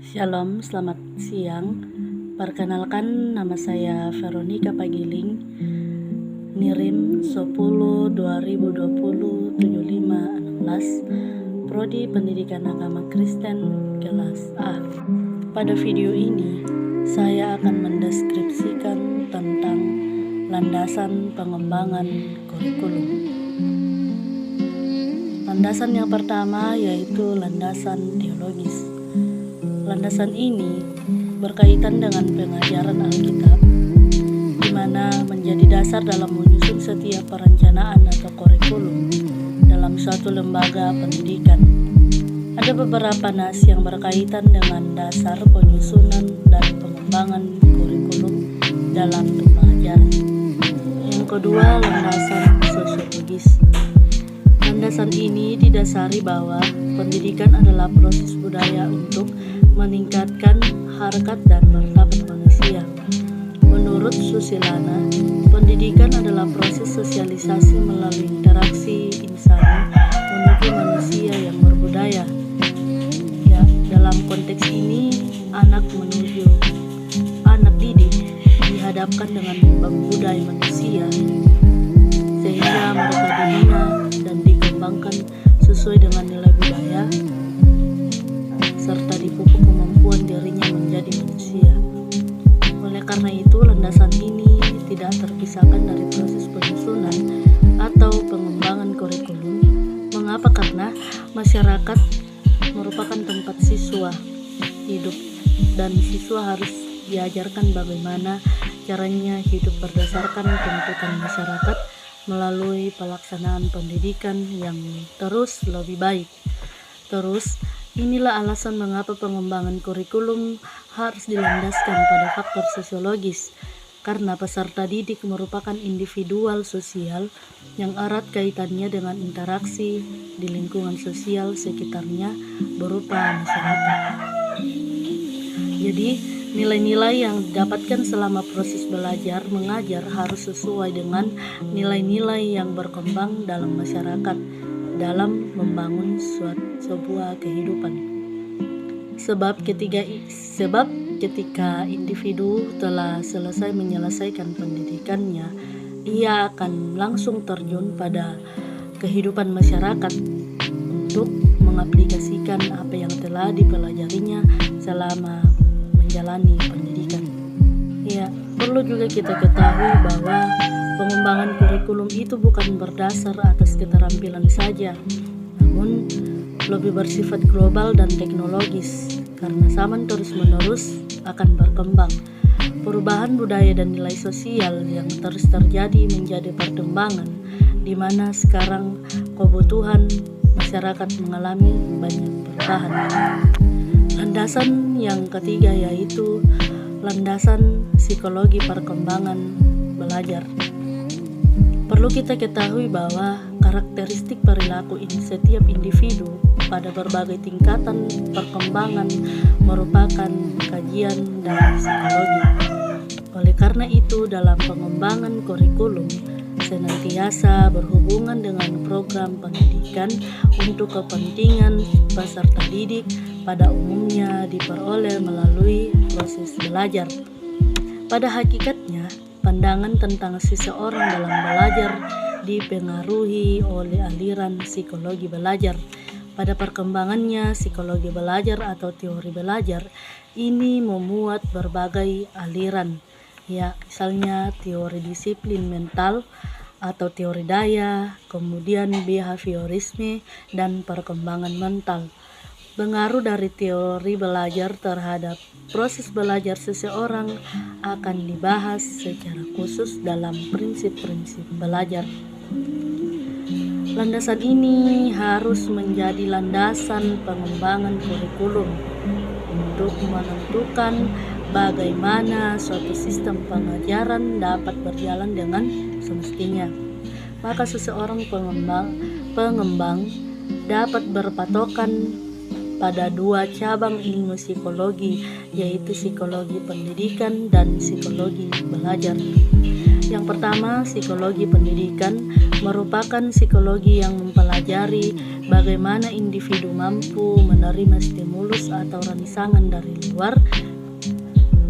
Shalom, selamat siang. Perkenalkan, nama saya Veronica Pagiling, NIRIM 10/2020-7516, Prodi Pendidikan Agama Kristen kelas A. Pada video ini, saya akan mendeskripsikan tentang landasan pengembangan kurikulum. Landasan yang pertama yaitu landasan teologis. Landasan ini berkaitan dengan pengajaran Alkitab, di mana menjadi dasar dalam menyusun setiap perencanaan atau kurikulum dalam suatu lembaga pendidikan. Ada beberapa nas yang berkaitan dengan dasar penyusunan dan pengembangan kurikulum dalam pembelajaran. Yang kedua, landasan sosiologis. Landasan ini didasari bahwa pendidikan adalah proses budaya untuk meningkatkan harkat dan martabat manusia. Menurut Susilana, pendidikan adalah proses sosialisasi melalui interaksi insani menuju manusia yang berbudaya. Ya, dalam konteks ini, anak didik dihadapkan dengan budaya manusia, sehingga mereka dibina dan dikembangkan sesuai dengan nilai budaya serta dipupuk kemampuan dirinya menjadi manusia. Oleh karena itu, landasan ini tidak terpisahkan dari proses penyusunan atau pengembangan kurikulum. Mengapa? Karena masyarakat merupakan tempat siswa hidup, dan siswa harus diajarkan bagaimana caranya hidup berdasarkan tuntutan masyarakat melalui pelaksanaan pendidikan yang terus lebih baik. Terus, inilah alasan mengapa pengembangan kurikulum harus dilandaskan pada faktor sosiologis, karena peserta didik merupakan individual sosial yang erat kaitannya dengan interaksi di lingkungan sosial sekitarnya berupa masyarakat. Jadi, nilai-nilai yang didapatkan selama proses belajar mengajar harus sesuai dengan nilai-nilai yang berkembang dalam masyarakat dalam membangun sebuah kehidupan. Sebab ketika individu telah selesai menyelesaikan pendidikannya, ia akan langsung terjun pada kehidupan masyarakat untuk mengaplikasikan apa yang telah dipelajarinya selama menjalani pendidikan. Ya, perlu juga kita ketahui bahwa pengembangan kurikulum itu bukan berdasar atas keterampilan saja, namun lebih bersifat global dan teknologis, karena zaman terus-menerus akan berkembang. Perubahan budaya dan nilai sosial yang terus terjadi menjadi perkembangan, di mana sekarang kebutuhan masyarakat mengalami banyak perubahan. Landasan yang ketiga yaitu landasan psikologi perkembangan belajar. Perlu kita ketahui bahwa karakteristik perilaku setiap individu pada berbagai tingkatan perkembangan merupakan kajian dari psikologi. Oleh karena itu, dalam pengembangan kurikulum senantiasa berhubungan dengan program pendidikan untuk kepentingan peserta didik pada umumnya diperoleh melalui proses belajar. Pada hakikatnya, pandangan tentang seseorang dalam belajar dipengaruhi oleh aliran psikologi belajar. Pada perkembangannya, psikologi belajar atau teori belajar ini memuat berbagai aliran, ya, misalnya teori disiplin mental atau teori daya, kemudian behaviorisme dan perkembangan mental. Pengaruh dari teori belajar terhadap proses belajar seseorang akan dibahas secara khusus dalam prinsip-prinsip belajar. Landasan ini harus menjadi landasan pengembangan kurikulum untuk menentukan bagaimana suatu sistem pengajaran dapat berjalan dengan semestinya. Maka seseorang pengembang dapat berpatokan pada dua cabang ilmu psikologi, yaitu psikologi pendidikan dan psikologi belajar. Yang pertama, psikologi pendidikan merupakan psikologi yang mempelajari bagaimana individu mampu menerima stimulus stimulus atau rangsangan dari luar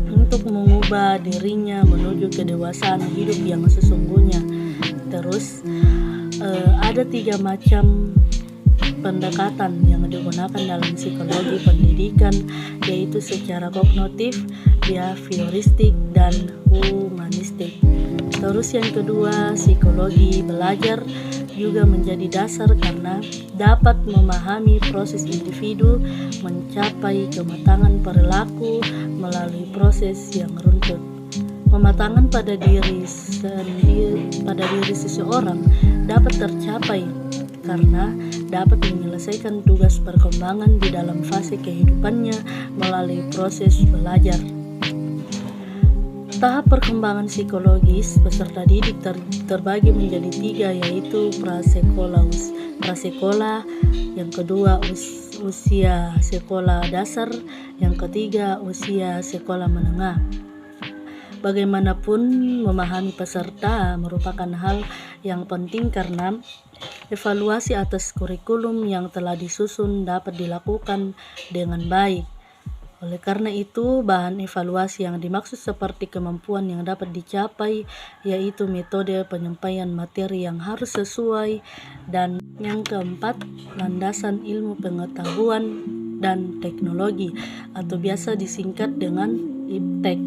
untuk mengubah dirinya menuju kedewasaan hidup yang sesungguhnya. Terus ada 3 macam pendekatan yang digunakan dalam psikologi pendidikan, yaitu secara kognitif, behavioristik, dan humanistik. Terus yang kedua, psikologi belajar juga menjadi dasar karena dapat memahami proses individu mencapai kematangan perilaku melalui proses yang runtut. Kematangan pada diri seseorang dapat tercapai karena dapat menyelesaikan tugas perkembangan di dalam fase kehidupannya melalui proses belajar. Tahap perkembangan psikologis peserta didik terbagi menjadi 3, yaitu prasekolah, yang kedua usia sekolah dasar, yang ketiga usia sekolah menengah. Bagaimanapun, memahami peserta merupakan hal yang penting karena evaluasi atas kurikulum yang telah disusun dapat dilakukan dengan baik. Oleh karena itu, bahan evaluasi yang dimaksud seperti kemampuan yang dapat dicapai, yaitu metode penyampaian materi yang harus sesuai, dan yang keempat, landasan ilmu pengetahuan dan teknologi atau biasa disingkat dengan IPTEK.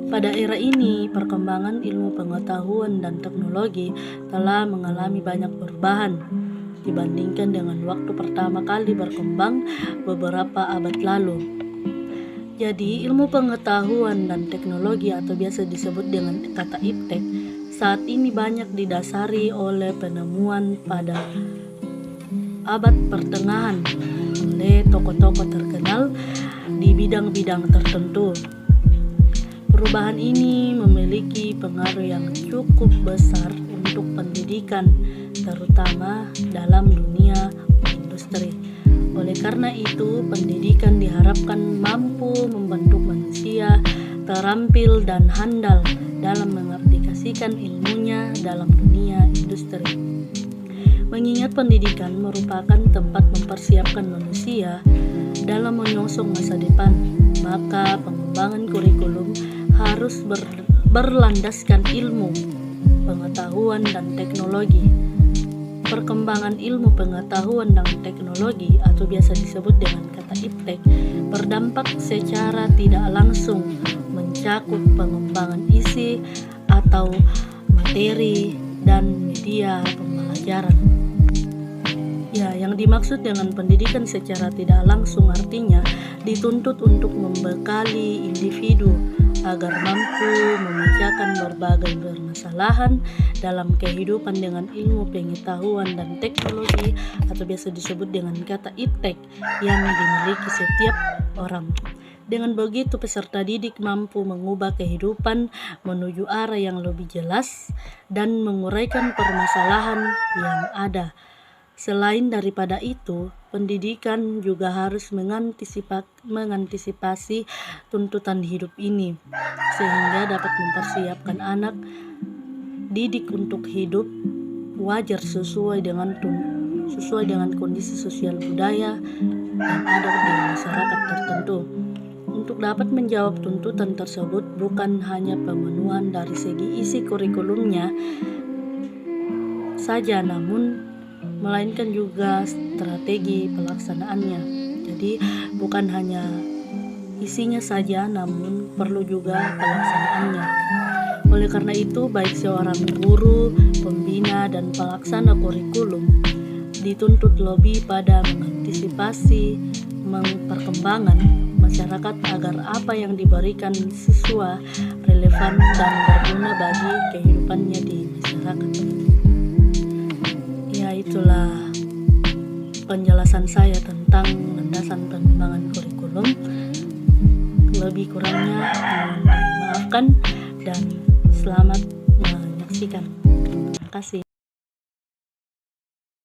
Pada era ini, perkembangan ilmu pengetahuan dan teknologi telah mengalami banyak perubahan dibandingkan dengan waktu pertama kali berkembang beberapa abad lalu. Jadi, ilmu pengetahuan dan teknologi atau biasa disebut dengan kata IPTEK saat ini banyak didasari oleh penemuan pada abad pertengahan oleh tokoh-tokoh terkenal di bidang-bidang tertentu. Perubahan ini memiliki pengaruh yang cukup besar untuk pendidikan, terutama dalam dunia industri. Oleh karena itu, pendidikan diharapkan mampu membentuk manusia terampil dan handal dalam mengaplikasikan ilmunya dalam dunia industri. Mengingat pendidikan merupakan tempat mempersiapkan manusia dalam menyongsong masa depan, maka pengembangan kurikulum harus berlandaskan ilmu, pengetahuan, dan teknologi. Perkembangan ilmu pengetahuan dan teknologi atau biasa disebut dengan kata IPTEK berdampak secara tidak langsung mencakup pengembangan isi atau materi dan media pembelajaran. Ya, yang dimaksud dengan pendidikan secara tidak langsung artinya dituntut untuk membekali individu agar mampu memecahkan berbagai permasalahan dalam kehidupan dengan ilmu pengetahuan dan teknologi atau biasa disebut dengan kata IPTEK yang dimiliki setiap orang. Dengan begitu, peserta didik mampu mengubah kehidupan menuju arah yang lebih jelas dan menguraikan permasalahan yang ada. Selain daripada itu, pendidikan juga harus mengantisipasi tuntutan hidup ini, sehingga dapat mempersiapkan anak didik untuk hidup wajar sesuai dengan kondisi sosial budaya yang ada di masyarakat tertentu. Untuk dapat menjawab tuntutan tersebut, bukan hanya pemenuhan dari segi isi kurikulumnya saja, namun melainkan juga strategi pelaksanaannya. Jadi bukan hanya isinya saja, namun perlu juga pelaksanaannya. Oleh karena itu, baik seorang guru, pembina, dan pelaksana kurikulum dituntut lebih pada mengantisipasi perkembangan masyarakat agar apa yang diberikan siswa relevan dan berguna bagi kehidupannya di masyarakat. Ya, itulah penjelasan saya tentang landasan pengembangan kurikulum. Lebih kurangnya